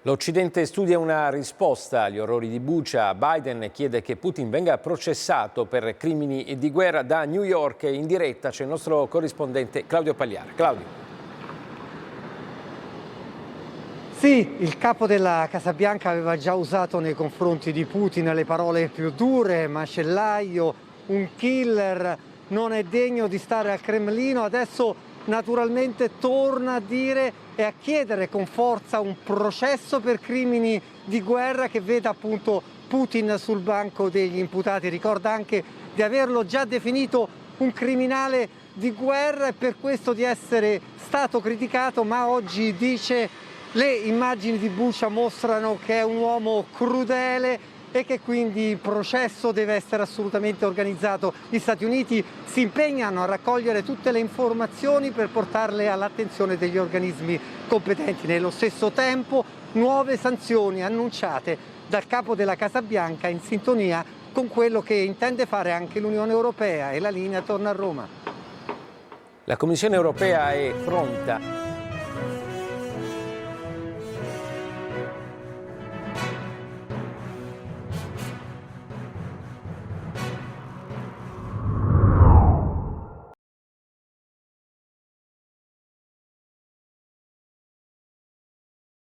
L'Occidente studia una risposta agli orrori di Bucha. Biden chiede che Putin venga processato per crimini di guerra. Da New York in diretta c'è il nostro corrispondente Claudio Pagliara. Claudio. Sì, il capo della Casa Bianca aveva già usato nei confronti di Putin le parole più dure: macellaio, un killer, non è degno di stare al Cremlino. Adesso naturalmente torna a dire e a chiedere con forza un processo per crimini di guerra che veda appunto Putin sul banco degli imputati. Ricorda anche di averlo già definito un criminale di guerra e per questo di essere stato criticato, ma oggi dice: le immagini di Bucha mostrano che è un uomo crudele e che quindi il processo deve essere assolutamente organizzato. Gli Stati Uniti si impegnano a raccogliere tutte le informazioni per portarle all'attenzione degli organismi competenti. Nello stesso tempo, nuove sanzioni annunciate dal capo della Casa Bianca in sintonia con quello che intende fare anche l'Unione Europea, e la linea torna a Roma. La Commissione europea è pronta